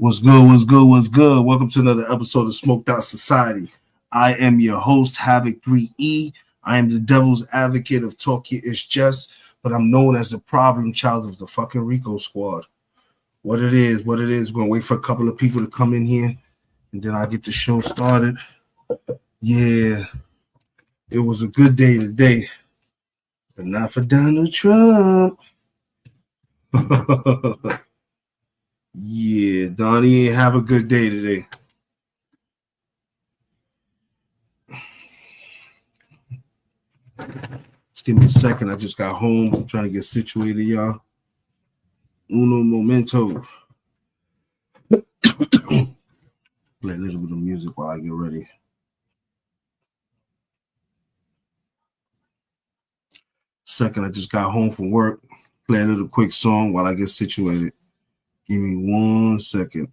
What's good? What's good? What's good? Welcome to another episode of Smoked Out Society. I am your host, Havoc 3E. I am the devil's advocate of Talk Your Ish Just, but I'm known as the problem child of the fucking Rico squad. What it is. We're going to wait for a couple of people to come in here, and then I'll get the show started. Yeah, it was a good day today, but not for Donald Trump. Yeah, Donnie ain't have a good day today. Just give me a second. I just got home. I'm trying to get situated, y'all. Uno momento. Play a little bit of music while I get ready. Second, I just got home from work. Play a little quick song while I get situated. Give me 1 second.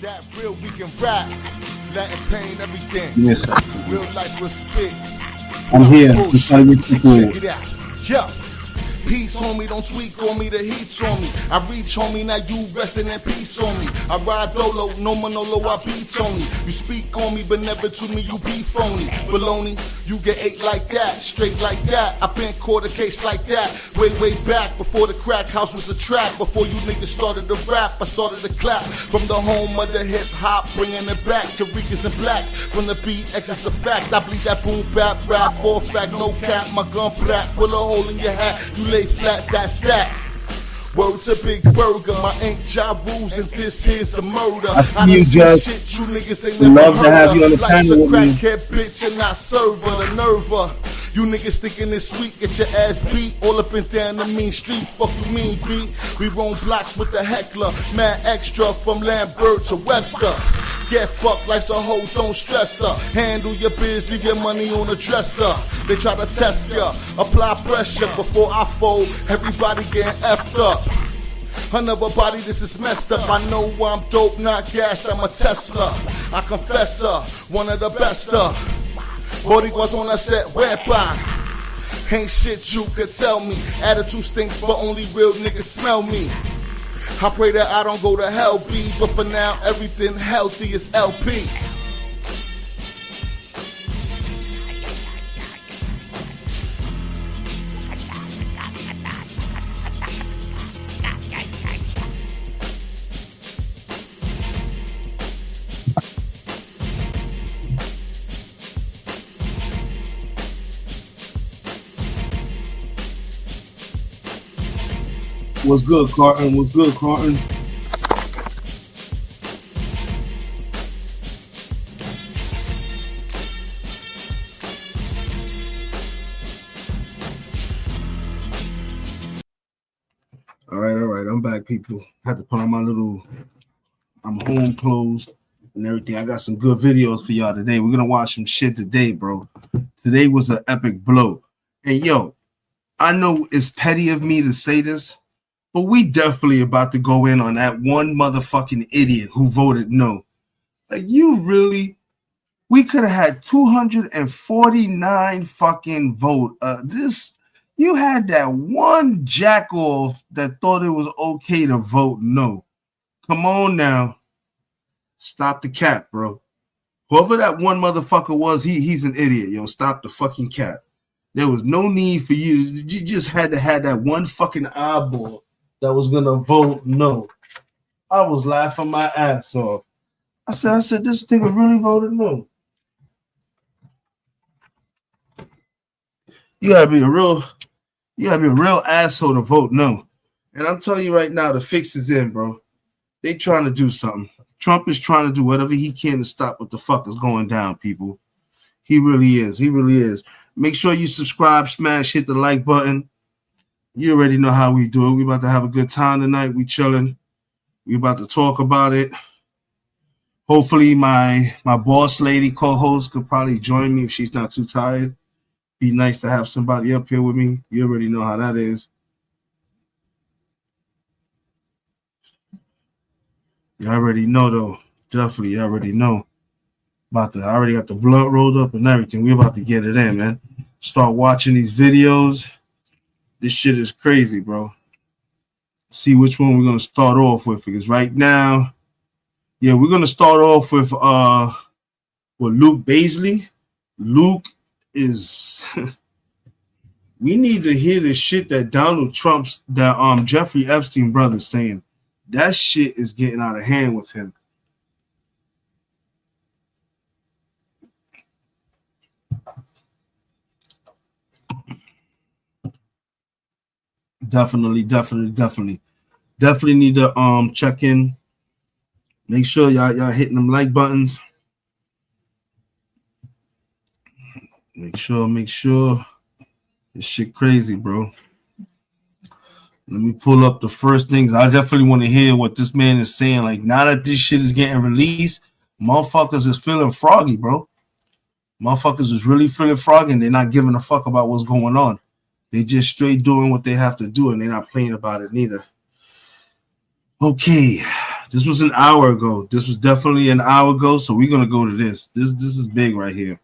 That real we can rap, Latin pain, everything. Yes, real life will spit. I'm here. Just trying to get situated. Check it out. Yeah. Peace, homie, don't tweak on me, the heat's on me. I reach, homie, now you resting in peace on me. I ride dolo, no Manolo, I beat on me. You speak on me, but never to me, you be phony. Baloney, you get ate like that, straight like that. I been caught a case like that, way back, before the crack house was a trap. Before you niggas started to rap, I started to clap. From the home of the hip hop, bringing it back to Ricans and blacks. From the beat, X is a fact. I bleed that boom bap rap, all fact, no cap. My gun black, pull a hole in your hat. You lay flat, that's that. Word to Big Burger, my ink job rules, and this here's a murder. I see you, Judge. Shit, you niggas ain't never love to have heard you on the of. panel with me. Life's a crackhead bitch and not server, the nerver. You niggas thinking it's sweet, get your ass beat all up and down the mean street. Fuck you mean, B? We roam blocks with the heckler, mad extra from Lambert to Webster. Get fucked, life's a hoe, don't stress her. Handle your biz, leave your money on the dresser. They try to test ya, apply pressure before I fold. Everybody getting effed up. Another body, this is messed up. I know I'm dope, not gassed, I'm a Tesla. I confess her, one of the best Body was on a set, whereby ain't shit you could tell me. Attitude stinks, but only real niggas smell me. I pray that I don't go to hell, B, but for now, everything healthy is LP. What's good, Carton? What's good, Carton? All right. I'm back, people. Had to put on I'm home clothes and everything. I got some good videos for y'all today. We're going to watch some shit today, bro. Today was an epic blow. And yo, I know it's petty of me to say this, but we definitely about to go in on that one motherfucking idiot who voted no. Like, you really, we could have had 249 fucking vote. You had that one jack-off that thought it was okay to vote no. Come on now. Stop the cap, bro. Whoever that one motherfucker was, he's an idiot, yo. Stop the fucking cap. There was no need for you. You just had to have that one fucking eyeball that was gonna vote no. I was laughing my ass off. I said, this nigga really voted no. You gotta be a real asshole to vote no. And I'm telling you right now, the fix is in, bro. They trying to do something. Trump is trying to do whatever he can to stop what the fuck is going down, people. He really is. He really is. Make sure you subscribe, smash, hit the like button. You already know how we do it. We about to have a good time tonight. We chilling. We about to talk about it. Hopefully my boss lady co-host could probably join me if she's not too tired. Be nice to have somebody up here with me. You already know how that is. You already know though. Definitely, you already know. I already got the blood rolled up and everything. We're about to get it in, man. Start watching these videos. This shit is crazy, bro. See which one we're gonna start off with, because right now, yeah, we're gonna start off with Luke Baisley. Luke is we need to hear the shit that Jeffrey Epstein brother saying. That shit is getting out of hand with him. Definitely need to check in. Make sure y'all hitting them like buttons. Make sure. This shit crazy, bro. Let me pull up the first things. I definitely want to hear what this man is saying. Like, now that this shit is getting released, motherfuckers is feeling froggy, bro. Motherfuckers is really feeling froggy, and they're not giving a fuck about what's going on. They just straight doing what they have to do, and they're not playing about it neither. Okay, this was an hour ago. This was definitely an hour ago, so we're gonna go to this. This is big right here.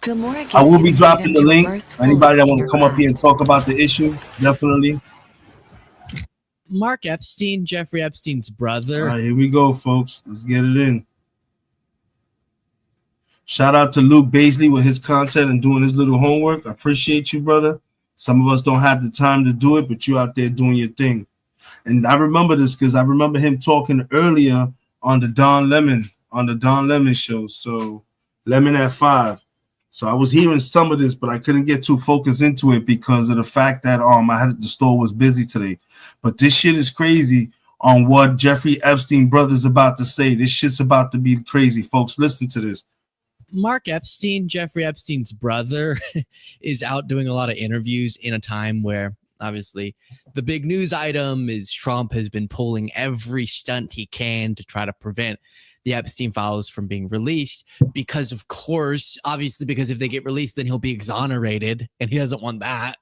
I will be dropping the link. Anybody that want to come up here and talk about the issue, definitely. Mark Epstein, Jeffrey Epstein's brother. All right, here we go, folks. Let's get it in. Shout out to Luke Baisley with his content and doing his little homework. I appreciate you, brother. Some of us don't have the time to do it, but you out there doing your thing. And I remember this because I remember him talking earlier on the Don Lemon show. So Lemon at 5. So I was hearing some of this, but I couldn't get too focused into it because of the fact that the store was busy today. But this shit is crazy on what Jeffrey Epstein brother's about to say. This shit's about to be crazy, folks. Listen to this. Mark Epstein, Jeffrey Epstein's brother, is out doing a lot of interviews in a time where obviously the big news item is Trump has been pulling every stunt he can to try to prevent the Epstein files from being released because, of course, obviously, because if they get released, then he'll be exonerated, and he doesn't want that.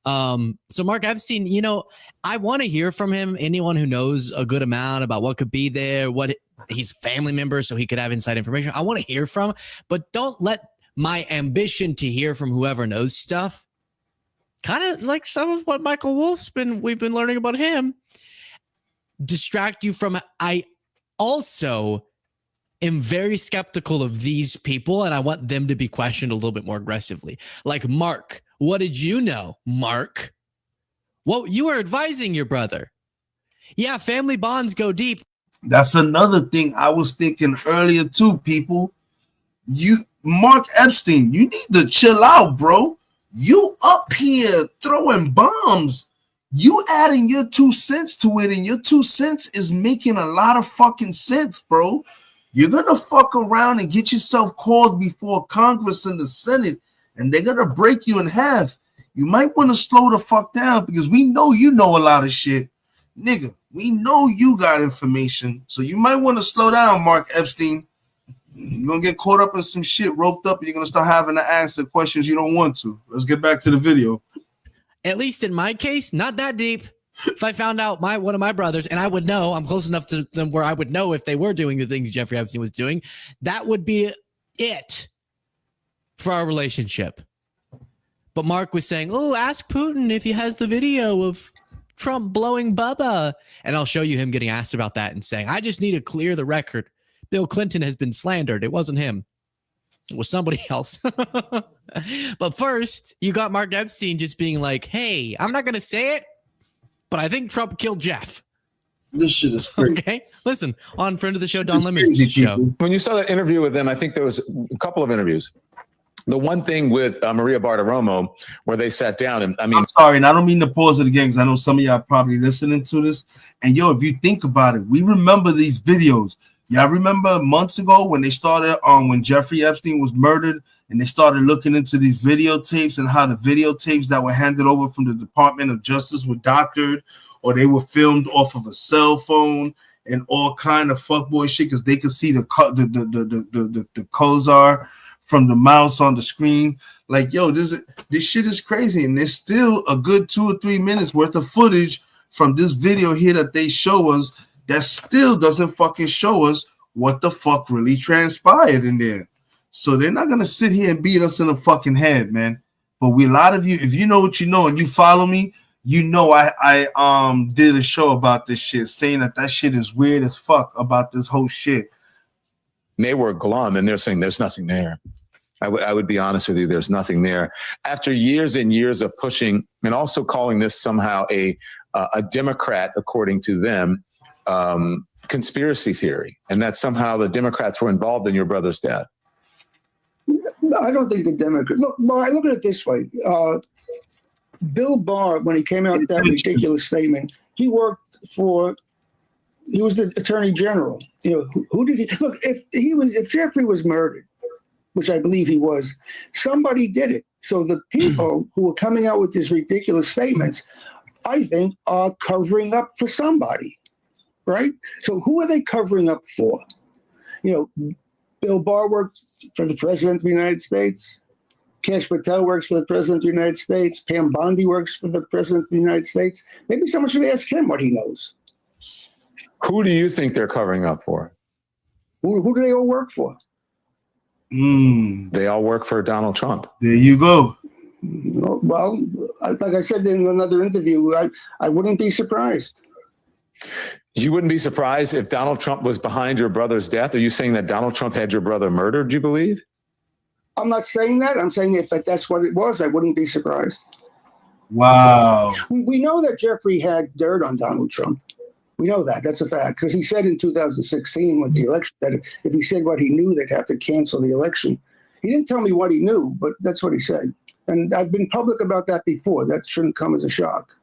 So Mark Epstein, I want to hear from him. Anyone who knows a good amount about what could be there, what he's family members, so he could have inside information. I want to hear from, but don't let my ambition to hear from whoever knows stuff, kind of like some of what Michael Wolff's we've been learning about him, distract you from. I also am very skeptical of these people, and I want them to be questioned a little bit more aggressively. Like, Mark, what did you know, Mark? Well, you were advising your brother. Yeah, family bonds go deep. That's another thing I was thinking earlier too, people. Mark Epstein, you need to chill out, bro. You up here throwing bombs. You adding your 2 cents to it, and your 2 cents is making a lot of fucking sense, bro. You're gonna fuck around and get yourself called before Congress and the Senate, and they're gonna break you in half. You might want to slow the fuck down because we know you know a lot of shit. Nigga, we know you got information, so you might want to slow down, Mark Epstein. You're gonna get caught up in some shit, roped up, and you're gonna start having to answer questions you don't want to. Let's get back to the video. At least in my case, not that deep. If I found out one of my brothers, and I would know, I'm close enough to them where I would know if they were doing the things Jeffrey Epstein was doing, that would be it for our relationship. But Mark was saying, oh, ask Putin if he has the video of Trump blowing Bubba. And I'll show you him getting asked about that and saying, I just need to clear the record. Bill Clinton has been slandered. It wasn't him. It was somebody else. But first, you got Mark Epstein just being like, hey, I'm not going to say it, but I think Trump killed Jeff. This shit is crazy. Okay, listen, on friend of the show, Don Lemon's show. When you saw that interview with them, I think there was a couple of interviews. The one thing with Maria Bartiromo where they sat down, and I mean, I'm sorry, and I don't mean to pause it again because I know some of y'all probably listening to this. And if you think about it, we remember these videos. Y'all remember months ago when they started when Jeffrey Epstein was murdered, and they started looking into these videotapes and how the videotapes that were handed over from the Department of Justice were doctored, or they were filmed off of a cell phone and all kind of fuckboy shit because they could see the Khazar from the mouse on the screen. Like, yo, this shit is crazy, and there's still a good 2 or 3 minutes worth of footage from this video here that they show us that still doesn't fucking show us what the fuck really transpired in there. So they're not gonna sit here and beat us in the fucking head, man. But a lot of you, if you know what you know and you follow me, you know I did a show about this shit, saying that shit is weird as fuck about this whole shit. They were glum, and they're saying there's nothing there. I would be honest with you, there's nothing there. After years and years of pushing, and also calling this somehow a Democrat, according to them, conspiracy theory, and that somehow the Democrats were involved in your brother's death. No, I don't think the Democrats. Look, well, I look at it this way. Bill Barr, when he came out with that ridiculous statement, he was the Attorney General. You know, who did he look? If Jeffrey was murdered, which I believe he was, somebody did it. So the people who were coming out with these ridiculous statements, I think, are covering up for somebody, right? So who are they covering up for? You know, Bill Barr worked for the President of the United States. Kash Patel works for the President of the United States. Pam Bondi works for the President of the United States. Maybe someone should ask him what he knows. Who do you think they're covering up for? Who do they all work for? They all work for Donald Trump. There you go. Well, like I said in another interview, I wouldn't be surprised. You wouldn't be surprised if Donald Trump was behind your brother's death? Are you saying that Donald Trump had your brother murdered, do you believe? I'm not saying that. I'm saying if that's what it was, I wouldn't be surprised. Wow. We know that Jeffrey had dirt on Donald Trump. We know that. That's a fact. Because he said in 2016 with the election that if he said what he knew, they'd have to cancel the election. He didn't tell me what he knew, but that's what he said. And I've been public about that before. That shouldn't come as a shock.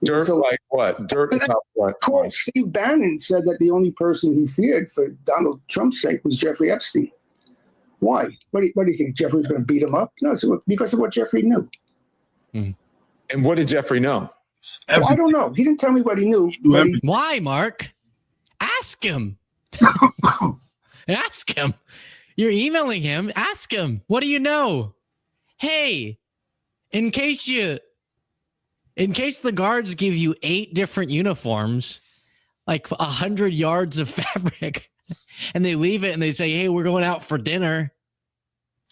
Dirt So, like what? Dirt is not what? Of course, Steve Bannon said that the only person he feared for Donald Trump's sake was Jeffrey Epstein. Why? What do you think? Jeffrey was going to beat him up? No, it's because of what Jeffrey knew. And what did Jeffrey know? Well, I don't know. He didn't tell me what he knew. Why, Mark? Ask him. Ask him. You're emailing him. Ask him. What do you know? Hey, in case the guards give you 8 different uniforms, like 100 yards of fabric, and they leave it and they say, hey, we're going out for dinner.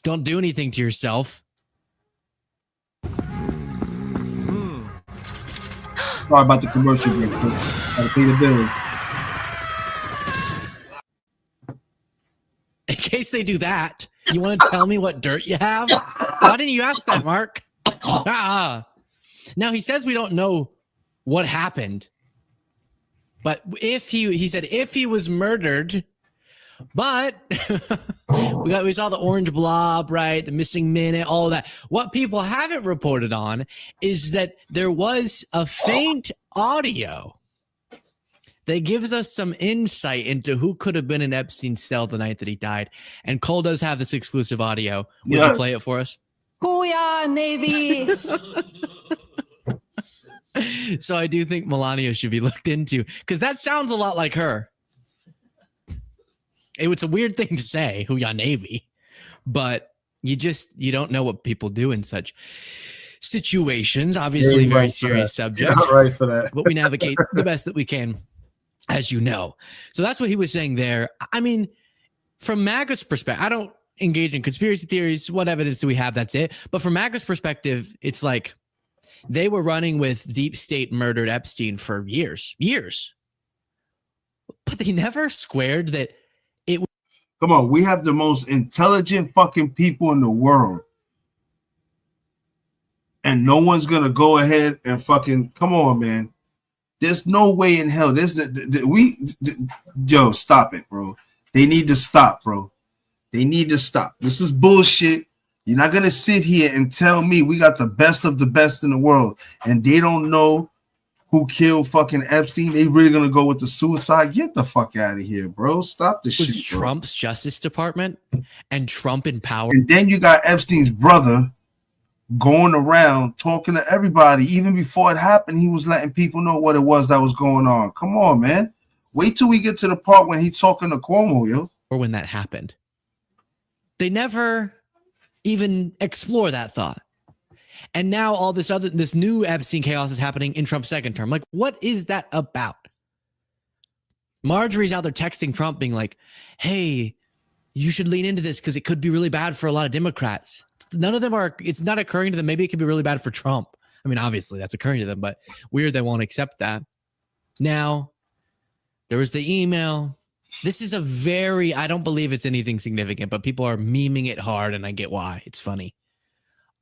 Don't do anything to yourself. Sorry about the commercial break. Gotta pay the bills. In case they do that, you want to tell me what dirt you have? Why didn't you ask that, Mark? Now he says we don't know what happened, but he said if he was murdered, but we saw the orange blob, right? The missing minute, all of that. What people haven't reported on is that there was a faint audio that gives us some insight into who could have been in Epstein's cell the night that he died. And Cole does have this exclusive audio. Would you play it for us? Hoo-yah, Navy. So I do think Melania should be looked into because that sounds a lot like her. It's a weird thing to say, Hoo-yah, Navy, but you don't know what people do in such situations. Obviously, very serious subject. Not right for that. But we navigate the best that we can, as you know. So that's what he was saying there. I mean, from MAGA's perspective, I don't engage in conspiracy theories. What evidence do we have? That's it. But from MAGA's perspective, it's like they were running with deep state murdered Epstein for years. But they never squared that. Come on, we have the most intelligent fucking people in the world. And no one's going to go ahead and fucking, come on, man. There's no way in hell. Yo, stop it, bro. They need to stop, bro. They need to stop. This is bullshit. You're not going to sit here and tell me we got the best of the best in the world and they don't know who killed fucking Epstein. They really going to go with the suicide? Get the fuck out of here, bro. Stop this shit. Was Trump's Justice Department and Trump in power. And then you got Epstein's brother going around talking to everybody. Even before it happened, he was letting people know what it was that was going on. Come on, man. Wait till we get to the part when he's talking to Cuomo, yo. Or when that happened. They never even explore that thought. And now all this new Epstein chaos is happening in Trump's second term. Like, what is that about? Marjorie's out there texting Trump being like, hey, you should lean into this because it could be really bad for a lot of Democrats. None of them are, it's not occurring to them. Maybe it could be really bad for Trump. I mean, obviously that's occurring to them, but weird they won't accept that. Now, there was the email. This is I don't believe it's anything significant, but people are memeing it hard and I get why. It's funny.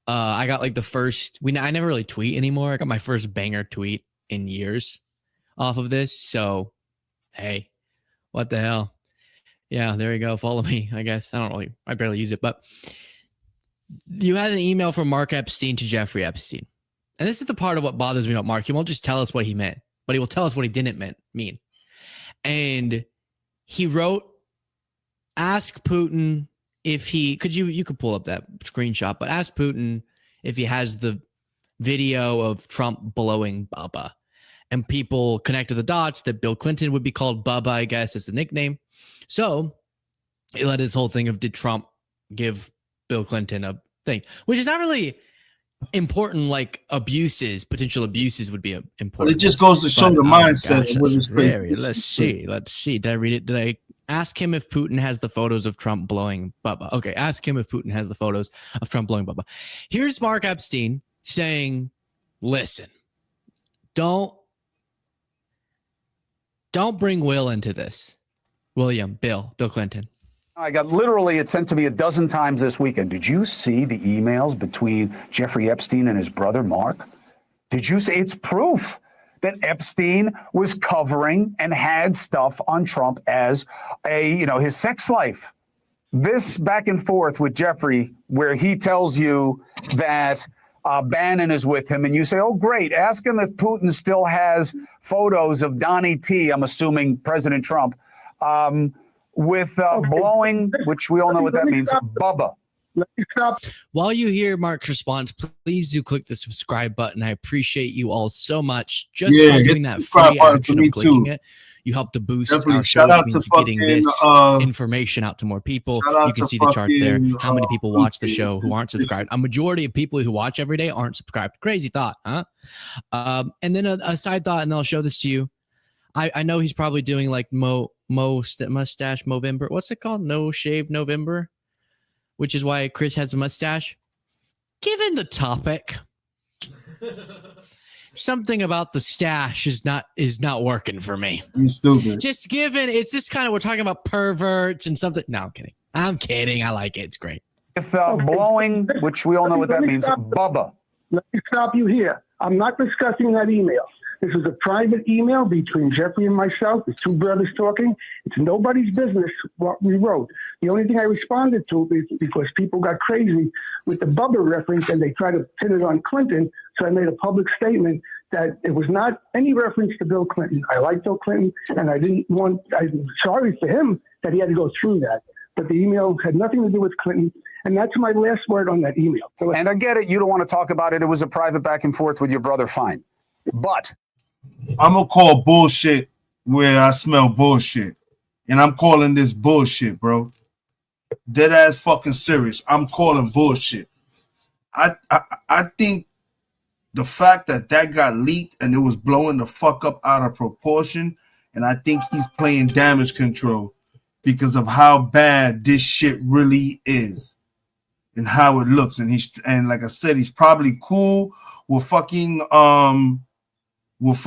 I got like the first, I never really tweet anymore. I got my first banger tweet in years off of this. So, hey, what the hell? Yeah, there you go. Follow me, I guess. I barely use it, but you had an email from Mark Epstein to Jeffrey Epstein. And this is the part of what bothers me about Mark. He won't just tell us what he meant, but he will tell us what he didn't mean. And he wrote, ask Putin if he you could pull up that screenshot, but ask Putin if he has the video of Trump blowing Bubba. And people connected the dots that Bill Clinton would be called Bubba, I guess, as a nickname. So it led this whole thing of, did Trump give Bill Clinton a thing, which is not really important. Like potential abuses would be important. But it just goes to show the mindset. Let's see. Did I read it? Did I ask him if Putin has the photos of Trump blowing Bubba? Okay, ask him if Putin has the photos of Trump blowing Bubba. Here's Mark Epstein saying, listen, don't bring Will into this. Bill Clinton. I got it sent to me a dozen times this weekend. Did you see the emails between Jeffrey Epstein and his brother Mark? Did you see? It's proof that Epstein was covering and had stuff on Trump as his sex life. This back and forth with Jeffrey, where he tells you that Bannon is with him, and you say, oh, great. Ask him if Putin still has photos of Donnie T, I'm assuming President Trump, with blowing, which we all know what that means, Bubba. Let me stop. While you hear Mark's response, please do click the subscribe button. I appreciate you all so much. Just by doing that free action of clicking it, you help to boost our show, which means getting this information out to more people. You can see the chart there. How many people watch the show who aren't subscribed? A majority of people who watch every day aren't subscribed. Crazy thought, huh? And then a side thought, and I'll show this to you. I know he's probably doing like mustache Movember. What's it called? No shave November, which is why Chris has a mustache. Given the topic, something about the stash is not working for me. You stupid. Just given it's just kind of, we're talking about perverts and something. No, I'm kidding. I like it. It's great. With blowing, which we all know what that means, Bubba. Let me stop you here. I'm not discussing that email. This is a private email between Jeffrey and myself. There's two brothers talking. It's nobody's business what we wrote. The only thing I responded to is because people got crazy with the Bubba reference and they tried to pin it on Clinton. So I made a public statement that it was not any reference to Bill Clinton. I like Bill Clinton, and I'm sorry for him that he had to go through that. But the email had nothing to do with Clinton. And that's my last word on that email. So and I get it. You don't want to talk about it. It was a private back and forth with your brother. Fine. But I'm going to call bullshit where I smell bullshit. And I'm calling this bullshit, bro. Dead ass fucking serious. I'm calling bullshit. I think the fact that got leaked and it was blowing the fuck up out of proportion, and I think he's playing damage control because of how bad this shit really is and how it looks. And like I said, he's probably cool with with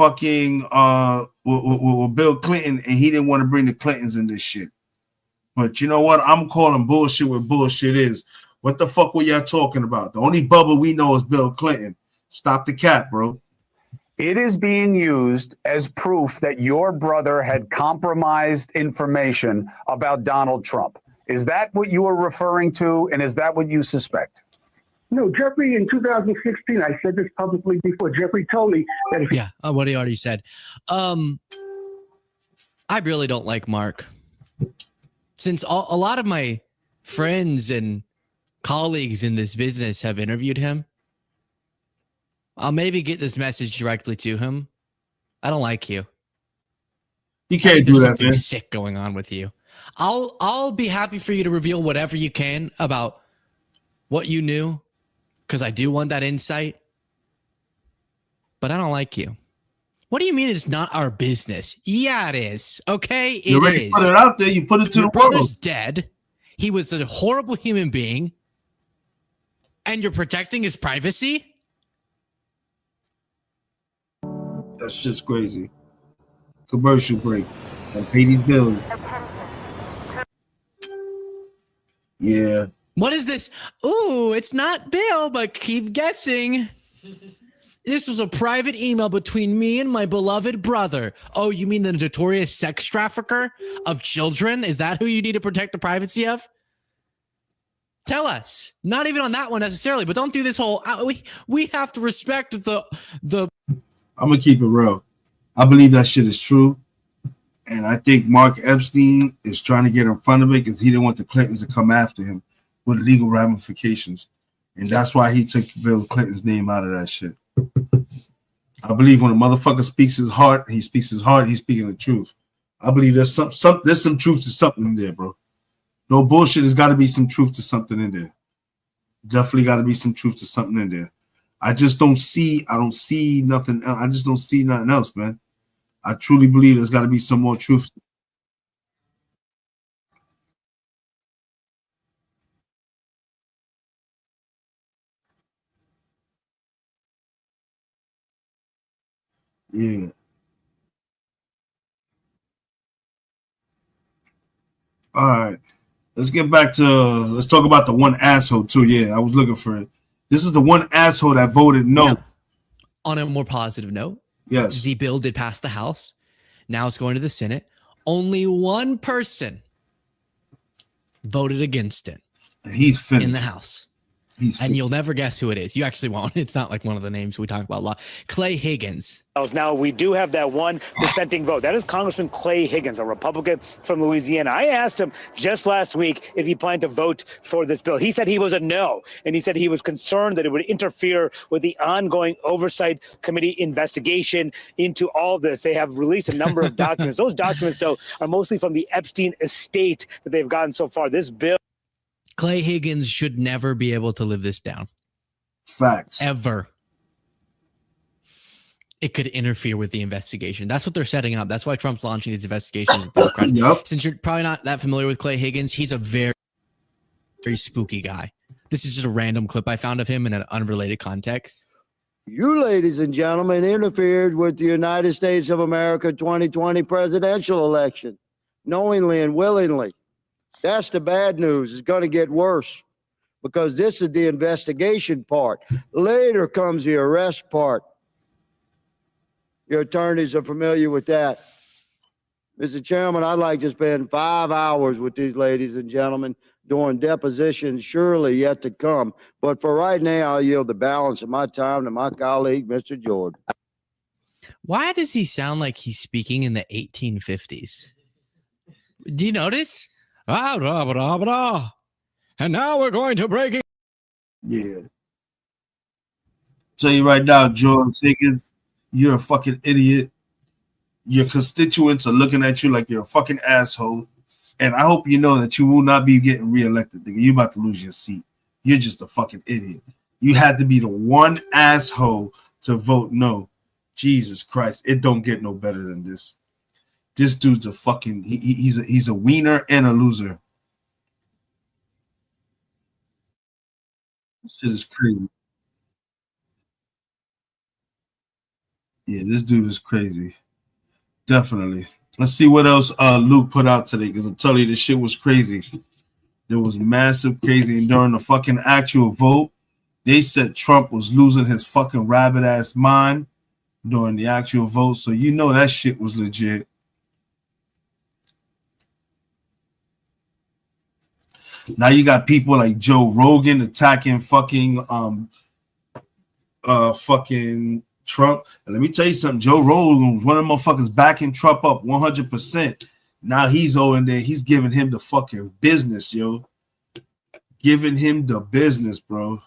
Bill Clinton, and he didn't want to bring the Clintons in this shit. But you know what? I'm calling bullshit where bullshit is. What the fuck were y'all talking about? The only Bubba we know is Bill Clinton. Stop the cap, bro. It is being used as proof that your brother had compromised information about Donald Trump. Is that what you are referring to, and is that what you suspect? No, Jeffrey, in 2016, I said this publicly before. Jeffrey told me that if what he already said. I really don't like Mark. Since a lot of my friends and colleagues in this business have interviewed him, I'll maybe get this message directly to him. I don't like you. You can't do that, man. Sick going on with you. I'll be happy for you to reveal whatever you can about what you knew, because I do want that insight. But I don't like you. What do you mean it's not our business? Yeah, it is. Okay, it You already is. put it out there. You put it to Your the world. brother's dead. He was a horrible human being. And you're protecting his privacy? That's just crazy. Commercial break. And pay these bills. Yeah. What is this? Ooh, it's not Bill, but keep guessing. This was a private email between me and my beloved brother. Oh, you mean the notorious sex trafficker of children? Is that who you need to protect the privacy of? Tell us. Not even on that one necessarily, but don't do this whole. We have to respect the. I'm gonna keep it real. I believe that shit is true, and I think Mark Epstein is trying to get in front of it because he didn't want the Clintons to come after him with legal ramifications, and that's why he took Bill Clinton's name out of that shit. I believe when a motherfucker speaks his heart, he's speaking the truth. I believe there's some truth to something in there, bro. No bullshit. There's got to be some truth to something in there. Definitely got to be some truth to something in there. I don't see nothing. I just don't see nothing else, man. I truly believe there's got to be some more truth. Yeah. All right. Let's talk about the one asshole too. Yeah, I was looking for it. This is the one asshole that voted no. Yeah. On a more positive note, yes, the bill did pass the House. Now it's going to the Senate. Only one person voted against it. He's finished in the House. And you'll never guess who it is. You actually won't. It's not like one of the names we talk about a lot. Clay Higgins. Now, we do have that one dissenting vote. That is Congressman Clay Higgins, a Republican from Louisiana. I asked him just last week if he planned to vote for this bill. He said he was a no, and he said he was concerned that it would interfere with the ongoing Oversight Committee investigation into all of this. They have released a number of documents. Those documents, though, are mostly from the Epstein estate that they've gotten so far. This bill. Clay Higgins should never be able to live this down. Facts. Ever. It could interfere with the investigation. That's what they're setting up. That's why Trump's launching these investigations. Yep. Since you're probably not that familiar with Clay Higgins, he's a very, very spooky guy. This is just a random clip I found of him in an unrelated context. You, ladies and gentlemen, interfered with the United States of America 2020 presidential election, knowingly and willingly. That's the bad news. It's going to get worse because this is the investigation part. Later comes the arrest part. Your attorneys are familiar with that. Mr. Chairman, I'd like to spend 5 hours with these ladies and gentlemen doing depositions surely yet to come. But for right now, I'll yield the balance of my time to my colleague, Mr. Jordan. Why does he sound like he's speaking in the 1850s? Do you notice? And now we're going to break it. Yeah. Tell you right now, George Higgins, you're a fucking idiot. Your constituents are looking at you like you're a fucking asshole. And I hope you know that you will not be getting reelected, nigga. You're about to lose your seat. You're just a fucking idiot. You had to be the one asshole to vote no. Jesus Christ. It don't get no better than this. This dude's a fucking he's a wiener and a loser. This shit is crazy. Yeah, this dude is crazy. Definitely. Let's see what else Luke put out today, because I'm telling you, this shit was crazy. There was massive crazy. And during the fucking actual vote, they said Trump was losing his fucking rabbit ass mind during the actual vote. So you know that shit was legit. Now you got people like Joe Rogan attacking fucking Trump. And let me tell you something. Joe Rogan was one of the motherfuckers backing Trump up 100%. Now he's over there. He's giving him the fucking business, yo. Giving him the business, bro.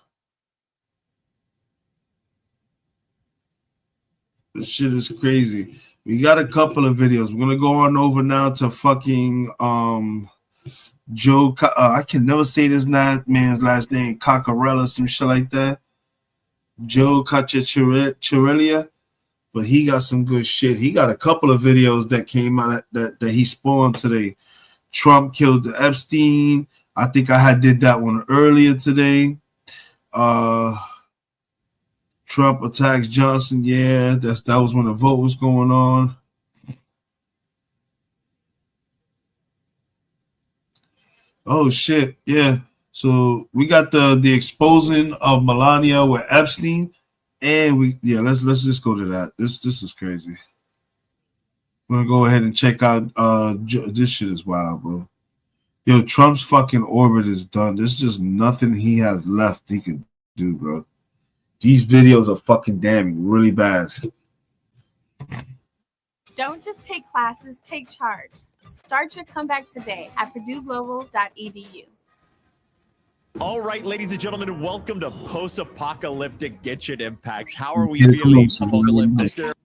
This shit is crazy. We got a couple of videos. We're gonna go on over now to fucking I can never say this man's last name, Coccarella, some shit like that. Joe Cacciarella, but he got some good shit. He got a couple of videos that came out that he spawned today. Trump killed the Epstein. I think I did that one earlier today. Trump attacks Johnson. Yeah, that was when the vote was going on. Oh shit, yeah. So we got the exposing of Melania with Epstein, and let's just go to that. This is crazy. We're gonna go ahead and check out this shit is wild, bro. Yo, Trump's fucking orbit is done. There's just nothing he has left he can do, bro. These videos are fucking damning, really bad. Don't just take classes, take charge. Start your comeback today at PurdueGlobal.edu. All right, ladies and gentlemen, welcome to Post-Apocalyptic Genshin Impact. How are we feeling, apocalyptic?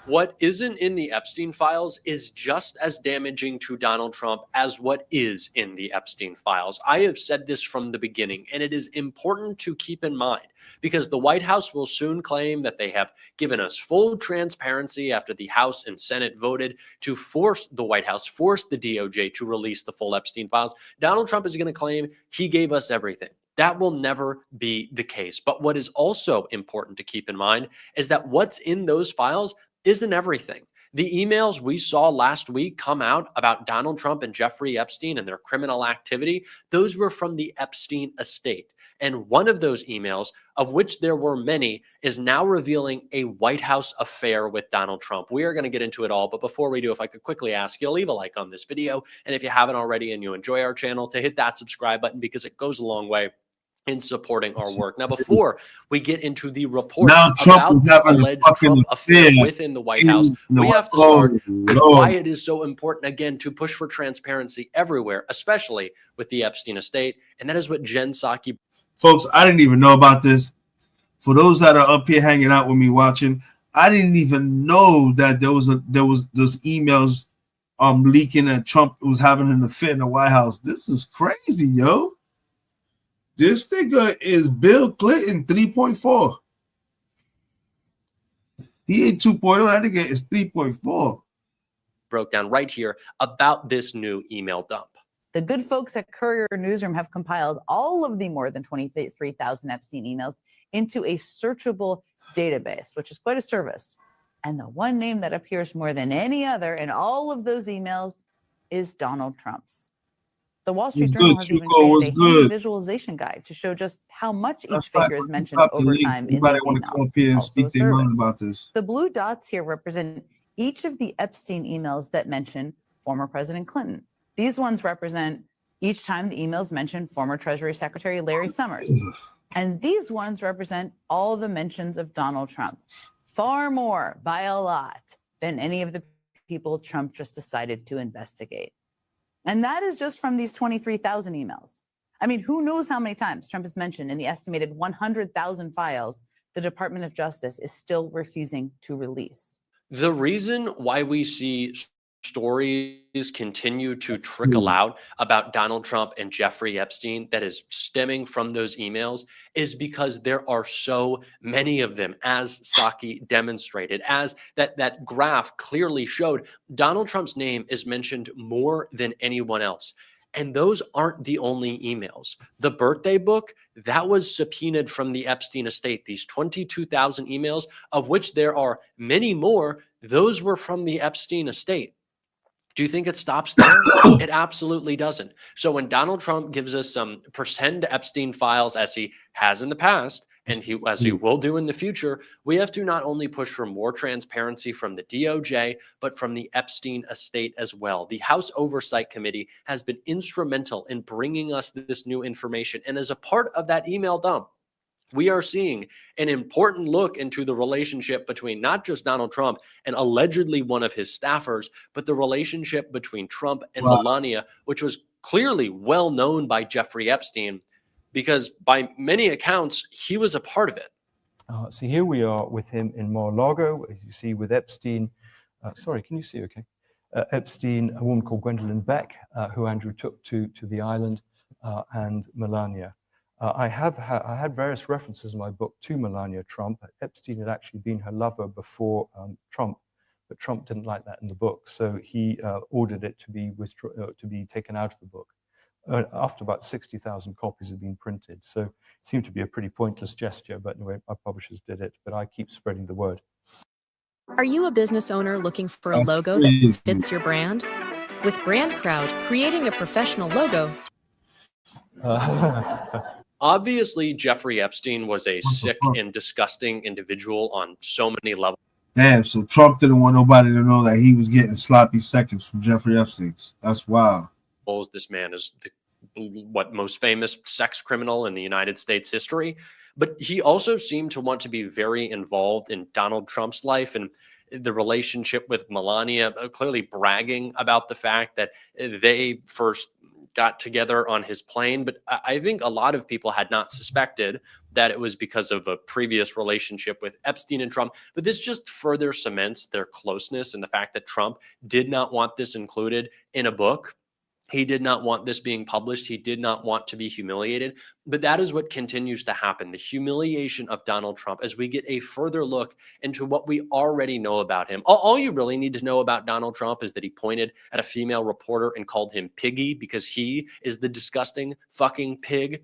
What isn't in the Epstein files is just as damaging to Donald Trump as what is in the Epstein files. I have said this from the beginning, and it is important to keep in mind because the White House will soon claim that they have given us full transparency after the House and Senate voted to force the White House, force the DOJ to release the full Epstein files. Donald Trump is going to claim he gave us everything. That will never be the case. But what is also important to keep in mind is that what's in those files isn't everything. The emails we saw last week come out about Donald Trump and Jeffrey Epstein and their criminal activity, those were from the Epstein estate. And one of those emails, of which there were many, is now revealing a White House affair with Donald Trump. We are going to get into it all, but before we do, if I could quickly ask you to leave a like on this video, and if you haven't already and you enjoy our channel, to hit that subscribe button because it goes a long way in supporting our work. Now, before we get into the report about the alleged Trump affair within the White House, we have to start with why it is so important, again, to push for transparency everywhere, especially with the Epstein estate. And that is what Jen Psaki. Folks, I didn't even know about this. For those that are up here hanging out with me watching, I didn't even know that there was those emails leaking that Trump was having an affair in the White House. This is crazy, yo. This nigga is Bill Clinton 3.4. He ain't 2.0. That nigga is 3.4. Broke down right here about this new email dump. The good folks at Courier Newsroom have compiled all of the more than 23,000 Epstein emails into a searchable database, which is quite a service. And the one name that appears more than any other in all of those emails is Donald Trump's. The Wall Street Journal has even created a handy visualization guide to show just how much each figure is mentioned over time in these emails. Speak their mind about this. The blue dots here represent each of the Epstein emails that mention former President Clinton. These ones represent each time the emails mention former Treasury Secretary Larry Summers. And these ones represent all the mentions of Donald Trump. Far more, by a lot, than any of the people Trump just decided to investigate. And that is just from these 23,000 emails. I mean, who knows how many times Trump has mentioned in the estimated 100,000 files the Department of Justice is still refusing to release. The reason why we see stories continue to trickle out about Donald Trump and Jeffrey Epstein that is stemming from those emails is because there are so many of them, as Psaki demonstrated, as that graph clearly showed. Donald Trump's name is mentioned more than anyone else. And those aren't the only emails. The birthday book, that was subpoenaed from the Epstein estate. These 22,000 emails, of which there are many more, those were from the Epstein estate. Do you think it stops there? It absolutely doesn't. So when Donald Trump gives us some pretend Epstein files, as he has in the past, and as he will do in the future, we have to not only push for more transparency from the DOJ, but from the Epstein estate as well. The House Oversight Committee has been instrumental in bringing us this new information. And as a part of that email dump, we are seeing an important look into the relationship between not just Donald Trump and allegedly one of his staffers, but the relationship between Trump and Melania, which was clearly well known by Jeffrey Epstein, because by many accounts, he was a part of it. So here we are with him in Mar-a-Lago, as you see with Epstein. Sorry, can you see okay? Epstein, a woman called Gwendolyn Beck, who Andrew took to the island, and Melania. I had various references in my book to Melania Trump. Epstein had actually been her lover before Trump, but Trump didn't like that in the book, so he ordered it to be taken out of the book. After about 60,000 copies had been printed. So it seemed to be a pretty pointless gesture, but anyway, our publishers did it, but I keep spreading the word. Are you a business owner looking for a That's logo crazy. that fits your brand? With Brand Crowd, creating a professional logo. Obviously, Jeffrey Epstein was a sick and disgusting individual on so many levels. Damn, so Trump didn't want nobody to know that he was getting sloppy seconds from Jeffrey Epstein. That's wild. This man is the most famous sex criminal in the United States history, but he also seemed to want to be very involved in Donald Trump's life and the relationship with Melania, clearly bragging about the fact that they first got together on his plane. But I think a lot of people had not suspected that it was because of a previous relationship with Epstein and Trump. But this just further cements their closeness and the fact that Trump did not want this included in a book. He did not want this being published. He did not want to be humiliated. But that is what continues to happen, the humiliation of Donald Trump, as we get a further look into what we already know about him. All you really need to know about Donald Trump is that he pointed at a female reporter and called him Piggy because he is the disgusting fucking pig.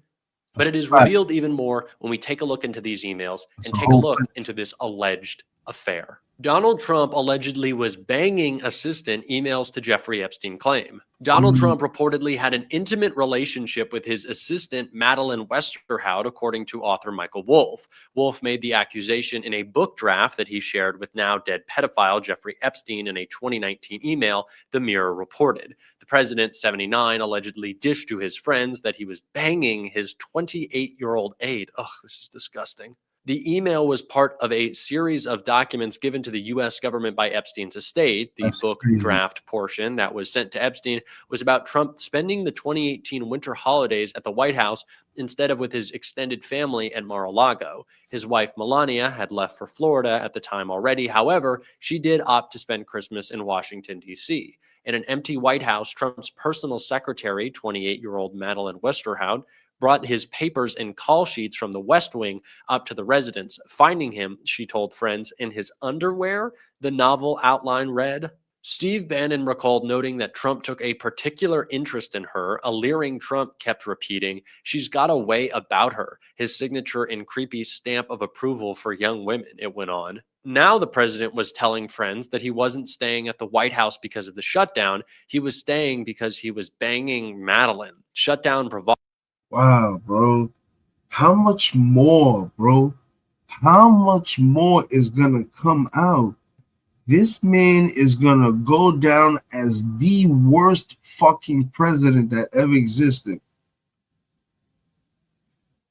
But it is revealed even more when we take a look into these emails and take a look into this alleged affair. Donald Trump allegedly was banging assistant, emails to Jeffrey Epstein claim. Donald Trump reportedly had an intimate relationship with his assistant, Madeleine Westerhout, according to author Michael Wolff. Wolff made the accusation in a book draft that he shared with now dead pedophile Jeffrey Epstein in a 2019 email, The Mirror reported. The president, 79, allegedly dished to his friends that he was banging his 28-year-old aide. Ugh, this is disgusting. The email was part of a series of documents given to the U.S. government by Epstein's estate. The book draft portion that was sent to Epstein was about Trump spending the 2018 winter holidays at the White House instead of with his extended family at Mar-a-Lago. His wife, Melania, had left for Florida at the time already. However, she did opt to spend Christmas in Washington, D.C. In an empty White House, Trump's personal secretary, 28-year-old Madeleine Westerhout, brought his papers and call sheets from the West Wing up to the residence. Finding him, she told friends, in his underwear, the novel outline read. Steve Bannon recalled noting that Trump took a particular interest in her. A leering Trump kept repeating, "She's got a way about her," his signature and creepy stamp of approval for young women, it went on. Now the president was telling friends that he wasn't staying at the White House because of the shutdown. He was staying because he was banging Madeleine. Shutdown provided. Wow, bro. How much more, bro? How much more is gonna come out? This man is gonna go down as the worst fucking president that ever existed.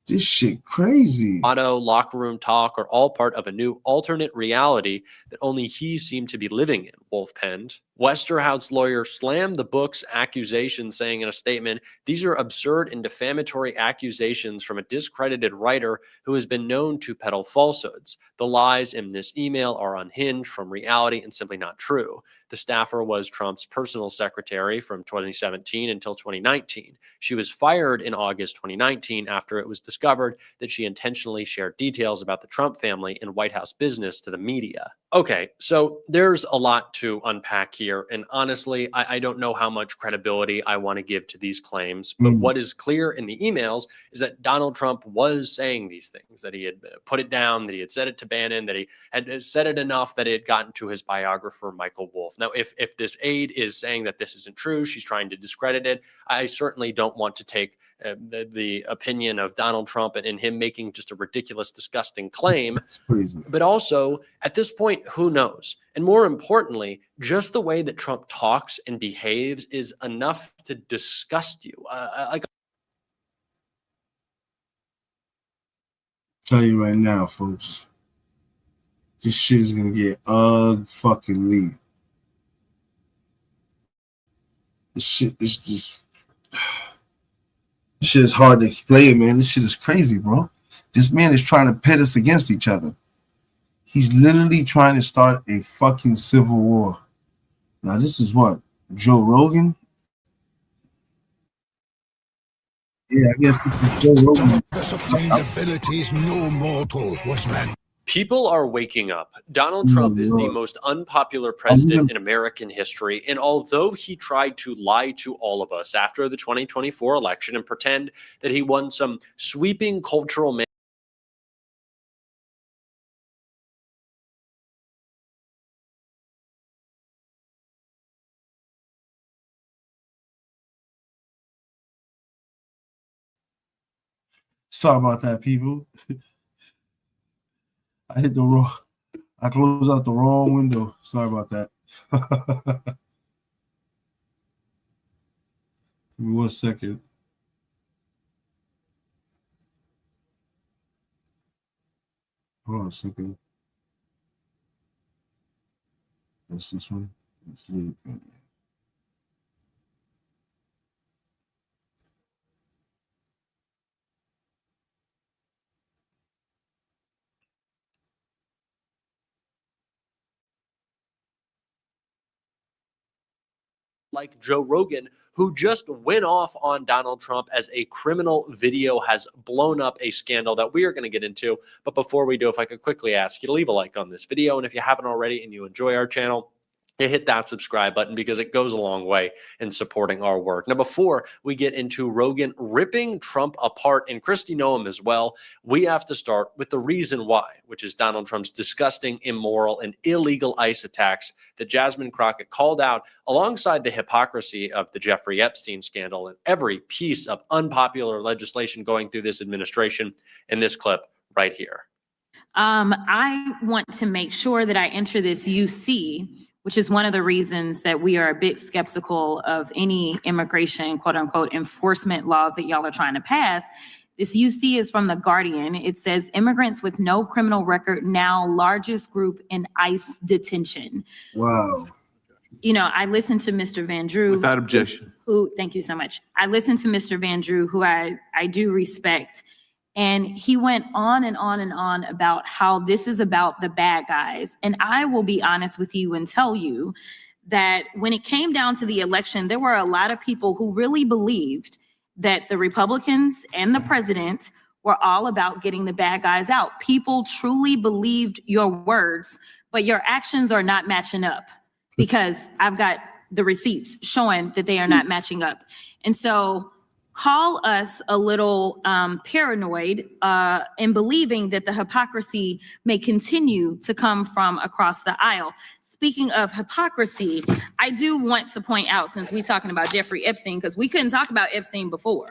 This shit crazy. Auto, locker room talk are all part of a new alternate reality that only he seemed to be living in, Wolff penned. Westerhout's lawyer slammed the book's accusation, saying in a statement, "These are absurd and defamatory accusations from a discredited writer who has been known to peddle falsehoods. The lies in this email are unhinged from reality and simply not true." The staffer was Trump's personal secretary from 2017 until 2019. She was fired in August 2019 after it was discovered that she intentionally shared details about the Trump family and White House business to the media. Okay, so there's a lot to unpack here. And honestly, I don't know how much credibility I want to give to these claims. But what is clear in the emails is that Donald Trump was saying these things, that he had put it down, that he had said it to Bannon, that he had said it enough that it had gotten to his biographer, Michael Wolff. Now, if this aide is saying that this isn't true, she's trying to discredit it, I certainly don't want to take the opinion of Donald Trump and him making just a ridiculous, disgusting claim. But also, at this point, who knows? And more importantly, just the way that Trump talks and behaves is enough to disgust you. Tell you right now, folks, this shit is gonna get fucking lead. This shit is just. This shit is hard to explain, man. This shit is crazy, bro. This man is trying to pit us against each other. He's literally trying to start a fucking civil war. Now this is what? Joe Rogan? Yeah, I guess this is Joe Rogan. abilities no mortal was meant. People are waking up. Donald Trump is the most unpopular president in American history. And although he tried to lie to all of us after the 2024 election and pretend that he won some sweeping cultural Sorry about that, people. I closed out the wrong window. Sorry about that. Give me 1 second. Hold on a second. That's this one. like Joe Rogan, who just went off on Donald Trump as a criminal video has blown up a scandal that we are going to get into. But before we do, if I could quickly ask you to leave a like on this video. And if you haven't already and you enjoy our channel, hit that subscribe button because it goes a long way in supporting our work. Now, before we get into Rogan ripping Trump apart and Kristi Noem as well, we have to start with the reason why, which is Donald Trump's disgusting, immoral, and illegal ICE attacks that Jasmine Crockett called out alongside the hypocrisy of the Jeffrey Epstein scandal and every piece of unpopular legislation going through this administration in this clip right here. I want to make sure that I enter this UC, which is one of the reasons that we are a bit skeptical of any immigration, quote unquote, enforcement laws that y'all are trying to pass. This UC is from The Guardian. It says immigrants with no criminal record now largest group in ICE detention. Wow. You know, I listened to Mr. Van Drew. Without objection. Who, thank you so much. I listened to Mr. Van Drew, who I do respect. And he went on and on and on about how this is about the bad guys. And I will be honest with you and tell you that when it came down to the election, there were a lot of people who really believed that the Republicans and the president were all about getting the bad guys out. People truly believed your words, but your actions are not matching up, because I've got the receipts showing that they are not matching up. And so call us a little paranoid in believing that the hypocrisy may continue to come from across the aisle. Speaking of hypocrisy, I do want to point out, since we're talking about Jeffrey Epstein, because we couldn't talk about Epstein before.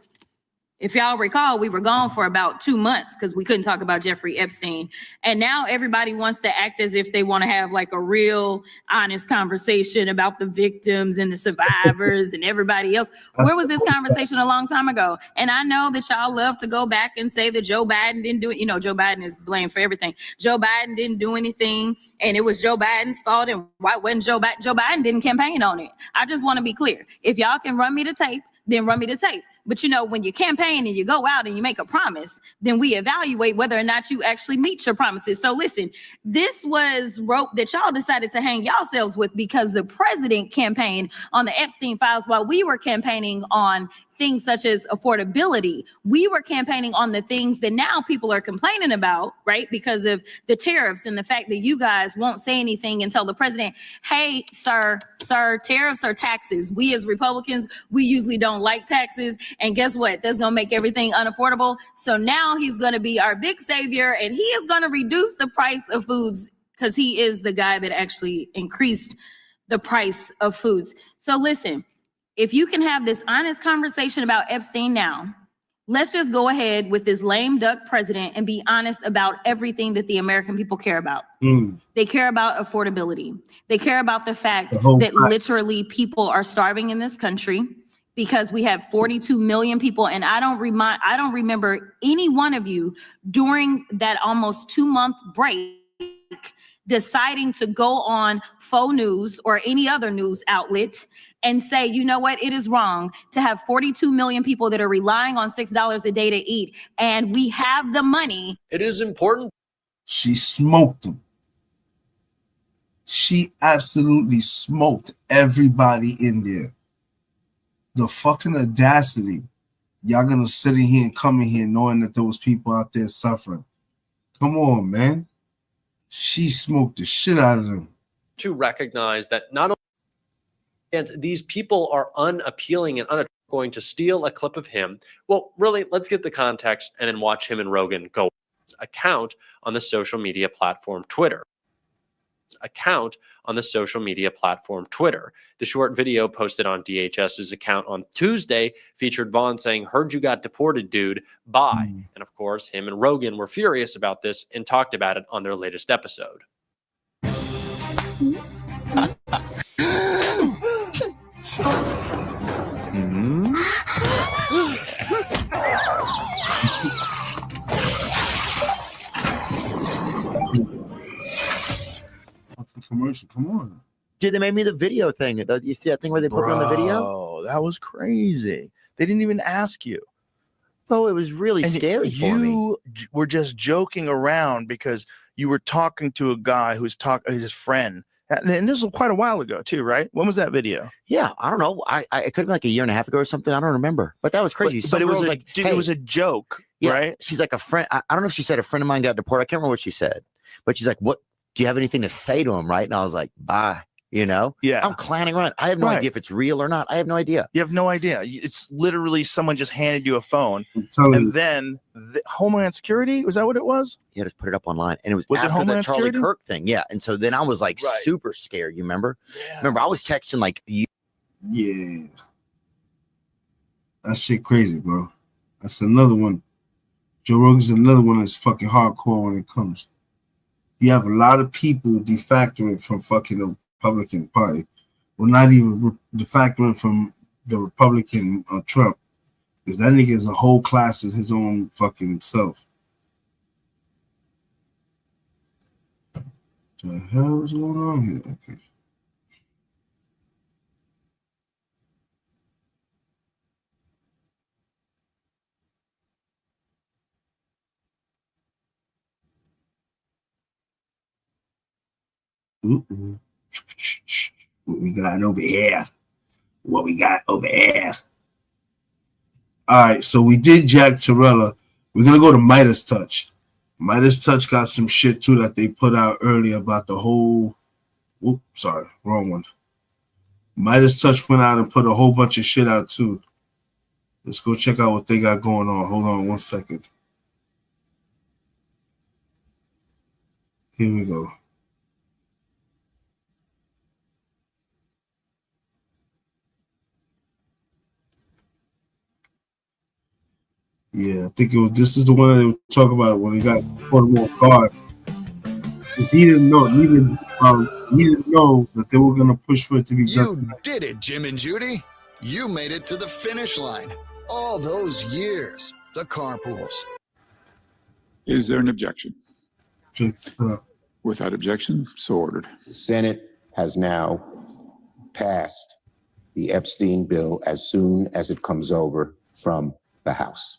If y'all recall, we were gone for about 2 months because we couldn't talk about Jeffrey Epstein. And now everybody wants to act as if they want to have like a real honest conversation about the victims and the survivors and everybody else. Where was this conversation a long time ago? And I know that y'all love to go back and say that Joe Biden didn't do it. You know, Joe Biden is blamed for everything. Joe Biden didn't do anything and it was Joe Biden's fault. And why wasn't Joe Biden? Joe Biden didn't campaign on it. I just want to be clear. If y'all can run me the tape, then run me the tape. But you know, when you campaign and you go out and you make a promise, then we evaluate whether or not you actually meet your promises. So listen, this was rope that y'all decided to hang yourselves with because the president campaigned on the Epstein files while we were campaigning on things such as affordability. We were campaigning on the things that now people are complaining about, right? Because of the tariffs and the fact that you guys won't say anything and tell the president, hey, sir, tariffs are taxes. We as Republicans, we usually don't like taxes. And guess what? That's going to make everything unaffordable. So now he's going to be our big savior and he is going to reduce the price of foods because he is the guy that actually increased the price of foods. So listen, if you can have this honest conversation about Epstein now, let's just go ahead with this lame duck president and be honest about everything that the American people care about. They care about affordability. They care about the fact that literally people are starving in this country because we have 42 million people. And I don't remember any one of you during that almost 2-month break deciding to go on faux news or any other news outlet and say, you know what, it is wrong to have 42 million people that are relying on $6 a day to eat, and we have the money. It is important. She smoked him. She absolutely smoked everybody in there. The fucking audacity. Y'all gonna sit in here and come in here knowing that there was people out there suffering. Come on, man. She smoked the shit out of them. To recognize that not only these people are unappealing and going to steal a clip of him. Well, really, let's get the context and then watch him and Rogan go account on the social media platform Twitter. The short video posted on DHS's account on Tuesday featured Vaughn saying, "Heard you got deported, dude. Bye." And of course, him and Rogan were furious about this and talked about it on their latest episode. Commercial, come on. Dude, they made me the video thing. You see that thing where they put it on the video? Oh, that was crazy. They didn't even ask you. Oh, it was really scary for me. You were just joking around because you were talking to a guy who's his friend. And this was quite a while ago too, right? When was that video? Yeah, I don't know. I it could have been like a year and a half ago or something. I don't remember. But that was crazy. But it was like, dude, hey, it was a joke, yeah, right? She's like a friend. I don't know if she said a friend of mine got deported. I can't remember what she said. But she's like, "What? Do you have anything to say to him?" Right? And I was like, "Bye." You know? Yeah. I'm clowning around. I have no idea if it's real or not. I have no idea. You have no idea. It's literally someone just handed you a phone, and then Homeland Security, was that what it was? Yeah, just put it up online, and it was it after Homeland the Charlie Security? Kirk thing. Yeah, and so then I was like super scared. You remember? Yeah. Remember, I was texting like, yeah, that shit crazy, bro. That's another one. Joe Rogan's another one that's fucking hardcore when it comes. You have a lot of people defactoring from fucking the Republican Party. Well, not even defactoring from the Republican Trump, because that nigga is a whole class of his own fucking self. What the hell is going on here? Okay. What we got over here? What we got over here? All right, so we did Jack Torella. We're gonna go to Midas Touch. Midas Touch got some shit too that they put out earlier about the whole. Oops, sorry, wrong one. Midas Touch went out and put a whole bunch of shit out too. Let's go check out what they got going on. Hold on 1 second. Here we go. Yeah, I think it was. This is the one that they were talking about when he got portable guard. Because he didn't know. He didn't know that they were gonna push for it to be done tonight. Did it, Jim and Judy? You made it to the finish line. All those years, the carpools. Is there an objection? Without objection, so ordered. The Senate has now passed the Epstein bill as soon as it comes over from the House.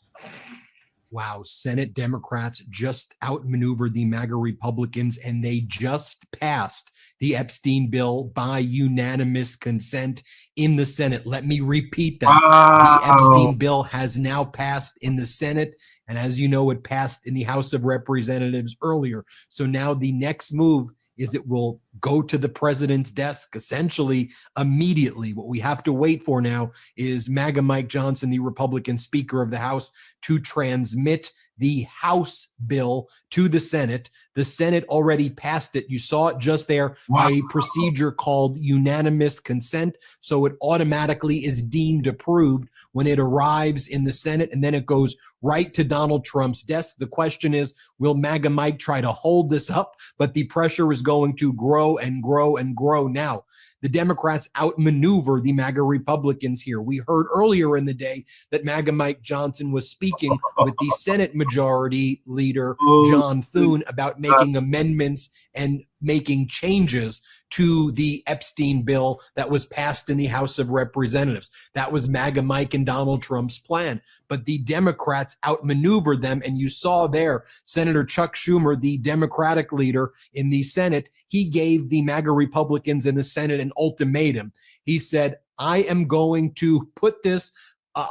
Wow, Senate Democrats just outmaneuvered the MAGA Republicans, and they just passed the Epstein bill by unanimous consent in the Senate. Let me repeat that. Wow. The Epstein bill has now passed in the Senate, and as you know, it passed in the House of Representatives earlier. So now the next move is it will go to the president's desk essentially immediately. What we have to wait for now is MAGA Mike Johnson, the Republican Speaker of the House, to transmit the House bill to the Senate. The Senate already passed it. You saw it just there by a procedure called unanimous consent. So it automatically is deemed approved when it arrives in the Senate, and then it goes right to Donald Trump's desk. The question is, will MAGA Mike try to hold this up? But the pressure is going to grow and grow and grow now. The Democrats outmaneuver the MAGA Republicans here. We heard earlier in the day that MAGA Mike Johnson was speaking with the Senate Majority Leader, John Thune, about making amendments and making changes to the Epstein bill that was passed in the House of Representatives. That was MAGA Mike and Donald Trump's plan. But the Democrats outmaneuvered them. And you saw there, Senator Chuck Schumer, the Democratic leader in the Senate, he gave the MAGA Republicans in the Senate an ultimatum. He said, I am going to put this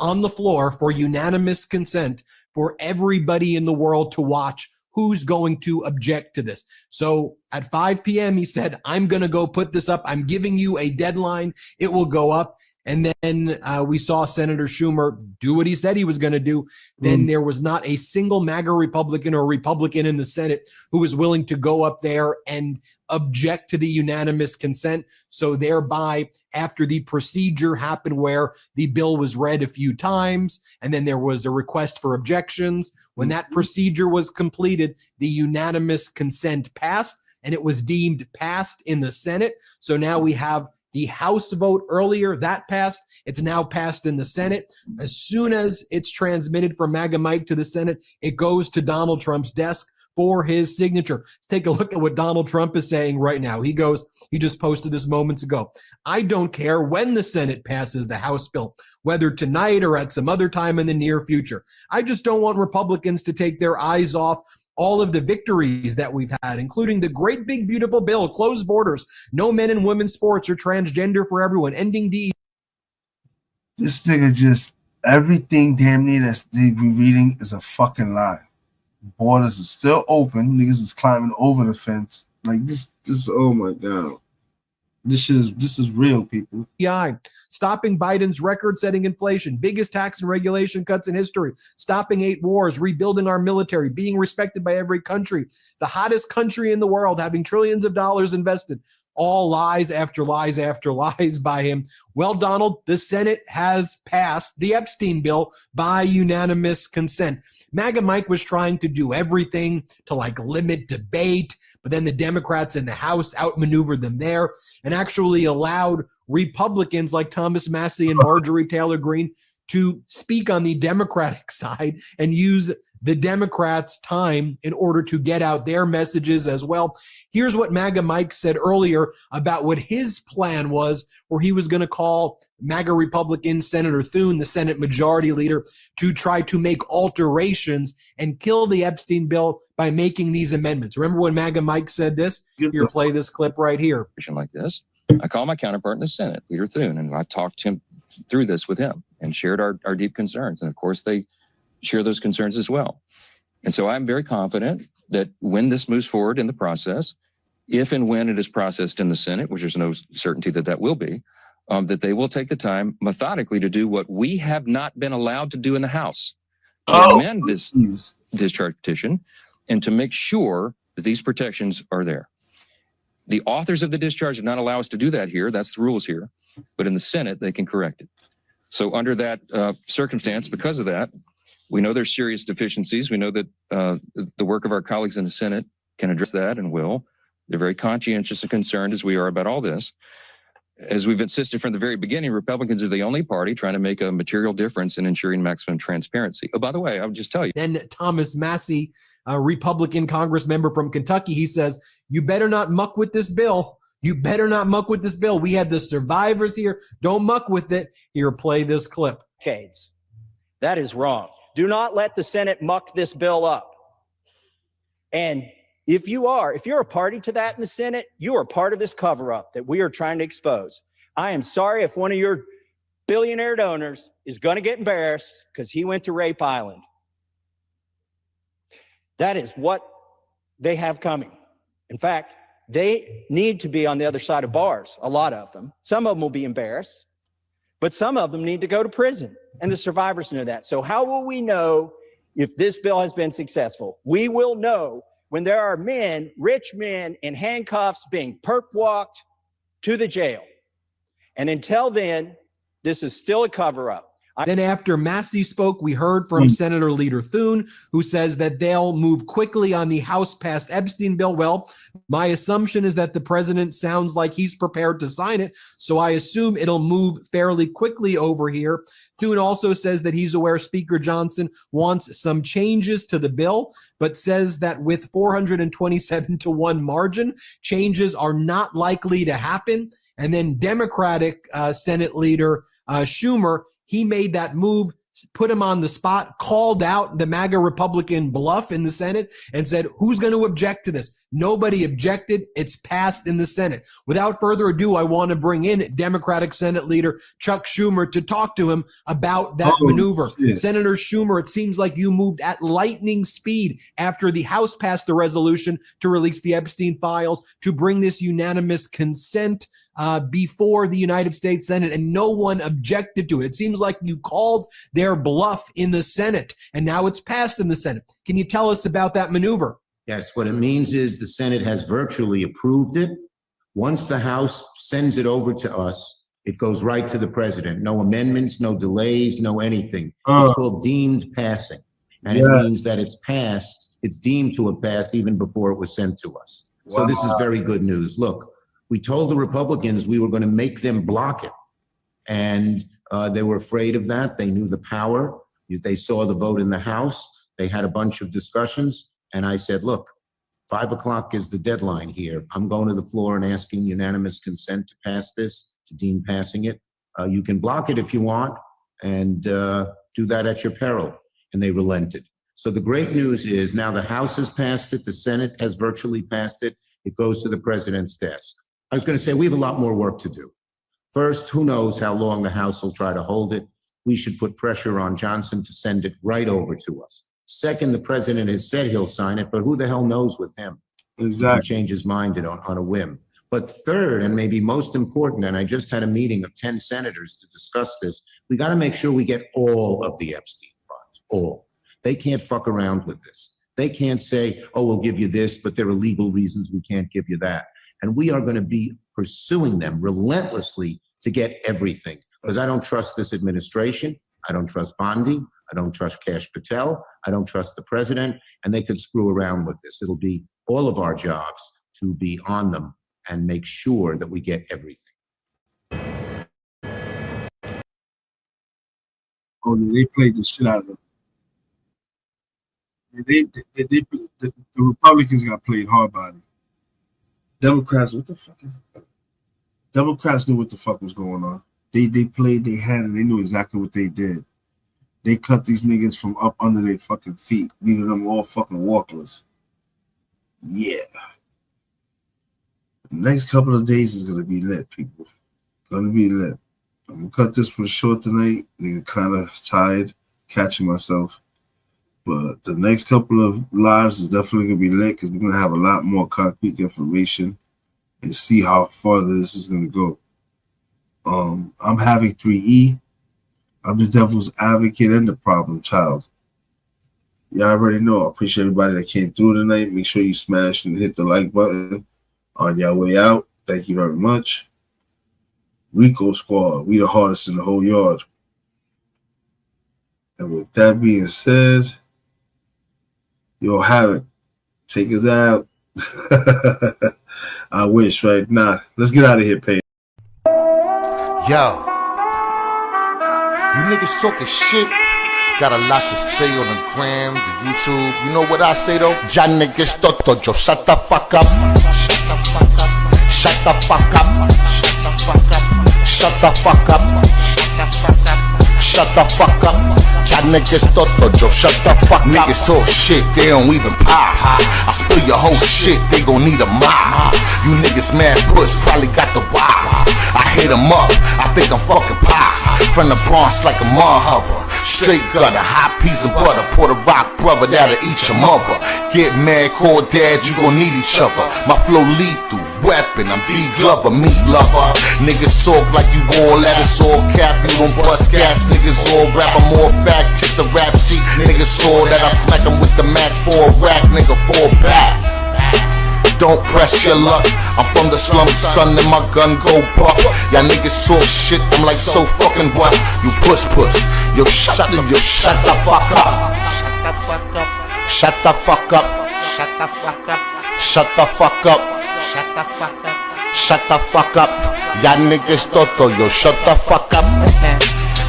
on the floor for unanimous consent for everybody in the world to watch who's going to object to this. So at 5 p.m., he said, I'm going to go put this up. I'm giving you a deadline. It will go up. And then we saw Senator Schumer do what he said he was going to do. Then there was not a single MAGA Republican or Republican in the Senate who was willing to go up there and object to the unanimous consent. So thereby, after the procedure happened where the bill was read a few times, and then there was a request for objections, when that procedure was completed, the unanimous consent passed, and it was deemed passed in the Senate. So now we have the House vote earlier, that passed. It's now passed in the Senate. As soon as it's transmitted from MAGA Mike to the Senate, it goes to Donald Trump's desk for his signature. Let's take a look at what Donald Trump is saying right now. He just posted this moments ago. I don't care when the Senate passes the House bill, whether tonight or at some other time in the near future. I just don't want Republicans to take their eyes off all of the victories that we've had, including the great big beautiful bill, closed borders, no men and women's sports or transgender for everyone, ending DE. This nigga just, everything damn near that they be reading is a fucking lie. Borders are still open. Niggas is climbing over the fence. Like this, oh my God. This is real, people. Stopping Biden's record-setting inflation, biggest tax and regulation cuts in history, stopping 8 wars, rebuilding our military, being respected by every country, the hottest country in the world, having trillions of dollars invested. All lies after lies after lies by him. Well, Donald, the Senate has passed the Epstein bill by unanimous consent. MAGA Mike was trying to do everything to limit debate, but then the Democrats in the House outmaneuvered them there and actually allowed Republicans like Thomas Massie and Marjorie Taylor Greene to speak on the Democratic side and use the Democrats' time in order to get out their messages as well. Here's what MAGA Mike said earlier about what his plan was, where he was going to call MAGA Republican Senator Thune, the Senate Majority Leader, to try to make alterations and kill the Epstein bill by making these amendments. Remember when MAGA Mike said this? Here, play this clip right here. Like this, I call my counterpart in the Senate, Leader Thune, and I talked him through this with him and shared our deep concerns. And of course, they share those concerns as well. And so I'm very confident that when this moves forward in the process, if and when it is processed in the Senate, which there's no certainty that that will be, that they will take the time methodically to do what we have not been allowed to do in the House, to amend this discharge petition and to make sure that these protections are there. The authors of the discharge did not allow us to do that here. That's the rules here. But in the Senate, they can correct it. So under that circumstance, because of that, we know there's serious deficiencies. We know that the work of our colleagues in the Senate can address that and will. They're very conscientious and concerned, as we are, about all this. As we've insisted from the very beginning, Republicans are the only party trying to make a material difference in ensuring maximum transparency. Oh, by the way, I would just tell you. Then Thomas Massie, a Republican Congress member from Kentucky, he says, you better not muck with this bill. You better not muck with this bill. We had the survivors here. Don't muck with it. Here, play this clip. Decades. That is wrong. Do not let the Senate muck this bill up. And if you're a party to that in the Senate, you are part of this cover-up that we are trying to expose. I am sorry if one of your billionaire donors is going to get embarrassed because he went to Rape Island. That is what they have coming. In fact, they need to be on the other side of bars, a lot of them. Some of them will be embarrassed, but some of them need to go to prison, and the survivors know that. So how will we know if this bill has been successful? We will know when there are men, rich men in handcuffs being perp walked to the jail. And until then, this is still a cover-up. Then after Massey spoke, we heard from Senator Leader Thune, who says that they'll move quickly on the House-passed Epstein bill. Well, my assumption is that the president sounds like he's prepared to sign it, so I assume it'll move fairly quickly over here. Thune also says that he's aware Speaker Johnson wants some changes to the bill, but says that with 427-1 margin, changes are not likely to happen. And then Democratic Senate Leader Schumer, he made that move, put him on the spot, called out the MAGA Republican bluff in the Senate and said, who's going to object to this? Nobody objected. It's passed in the Senate. Without further ado, I want to bring in Democratic Senate Leader Chuck Schumer to talk to him about that maneuver. Shit. Senator Schumer, it seems like you moved at lightning speed after the House passed the resolution to release the Epstein files to bring this unanimous consent before the United States Senate, and no one objected to it. It seems like you called their bluff in the Senate, and now it's passed in the Senate. Can you tell us about that maneuver? Yes, what it means is the Senate has virtually approved it. Once the House sends it over to us, it goes right to the president. No amendments, no delays, no anything. It's called deemed passing. And it means that it's passed, it's deemed to have passed even before it was sent to us. So this is very good news. Look, we told the Republicans we were going to make them block it. And they were afraid of that. They knew the power. They saw the vote in the House. They had a bunch of discussions. And I said, look, 5 o'clock is the deadline here. I'm going to the floor and asking unanimous consent to pass this, to deem passing it. You can block it if you want and do that at your peril. And they relented. So the great news is now the House has passed it. The Senate has virtually passed it. It goes to the president's desk. I was going to say we have a lot more work to do. First, who knows how long the House will try to hold it. We should put pressure on Johnson to send it right over to us. Second, the president has said he'll sign it, but who the hell knows with him? Exactly. He can change his mind on a whim. But third, and maybe most important, and I just had a meeting of 10 senators to discuss this, we got to make sure we get all of the Epstein funds, all. They can't fuck around with this. They can't say, oh, we'll give you this, but there are legal reasons we can't give you that. And we are going to be pursuing them relentlessly to get everything. Because I don't trust this administration. I don't trust Bondi. I don't trust Kash Patel. I don't trust the president. And they could screw around with this. It'll be all of our jobs to be on them and make sure that we get everything. Oh, they played the shit out of them. The Republicans got played hard by them. Democrats, what the fuck is that? Democrats knew what the fuck was going on. They played their hand and they knew exactly what they did. They cut these niggas from up under their fucking feet, leaving them all fucking walkless. Yeah. The next couple of days is gonna be lit, people. Gonna be lit. I'm gonna cut this one short tonight. Nigga kind of tired, catching myself. But the next couple of lives is definitely gonna be lit because we're gonna have a lot more concrete information and see how far this is gonna go. I'm having 3E. I'm the devil's advocate and the problem child. Y'all already know. I appreciate everybody that came through tonight. Make sure you smash and hit the like button on your way out. Thank you very much. Rico Squad, we the hardest in the whole yard. And with that being said, you'll have it. Take us out. I wish, right? Nah, let's get out of here, Payne. Yo, you niggas talking shit. Got a lot to say on the gram, the YouTube. You know what I say though? Ya niggas toto, yo, shut the fuck up. Shut the fuck up. Shut the fuck up. Shut the fuck up. Ya niggas toto, yo, shut the fuck up. Niggas talk shit, they don't even pop. I spill your whole shit, they gon' need a mop. You niggas mad puss, probably got the wop. I hit them up, I think I'm fucking pop. From the Bronx like a mud hubber. Straight gutter, hot piece of butter. Puerto Rock brother that'll eat your mother. Get mad, call dad, you gon' need each other. My flow lethal, weapon, I'm D Glover, meat lover. Niggas talk like you all let us all cap. You don't bust gas, niggas all rap. I'm all fact, check the rap sheet. Niggas saw that I smack them with the Mac 4 rack, nigga fall back. don't press your luck. I'm from the slum, son, and my gun go buck. Y'all niggas talk shit, I'm like, so fucking what? You puss. Yo, shut the fuck up. Shut the fuck up. Shut the fuck up. Shut the fuck up. Shut the fuck up. Shut the fuck up. Y'all niggas toto, yo, shut the fuck up.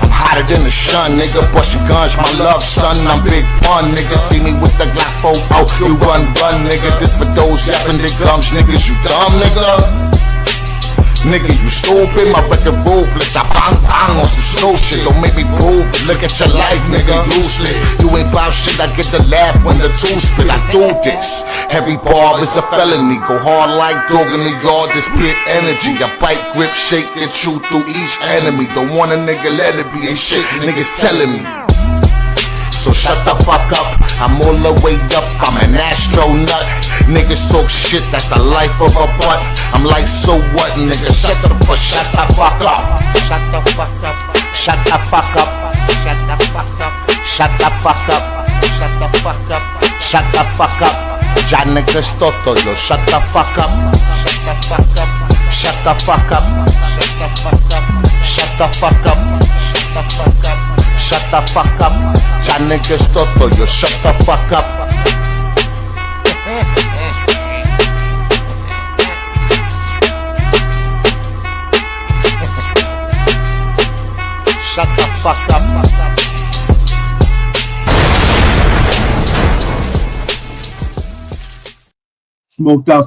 I'm hotter than the sun, nigga. Bust your guns, my love, son. I'm big pun, nigga. See me with the Glock 4 out. You run, nigga. This for those yapping their gums, niggas. You dumb, nigga. Nigga, you stupid, my record ruthless. I bang on some snow shit. Don't make me prove it. Look at your life, nigga, useless. You ain't bout shit, I get the laugh when the two spit. I do this. Every bar is a felony. Go hard like dog in the yard, this pit energy. I bite, grip, shake, get you through each enemy. Don't want a nigga, let it be. Ain't shit, niggas telling me. So shut the fuck up, I'm all the way up, I'm an astronaut. Niggas talk shit, that's the life of a butt. I'm like, so what, nigga? Shut the fuck up. Shut the fuck up. Shut the fuck up. Shut the fuck up. Shut the fuck up. Shut the fuck up. Shut the fuck up. Ya niggas toto, yo, shut the fuck up. Shut the fuck up. Shut the fuck up. Shut the fuck up. Shut the fuck up. Ya niggas toto, yo, shut the fuck up. Shut the fuck up. Smoked out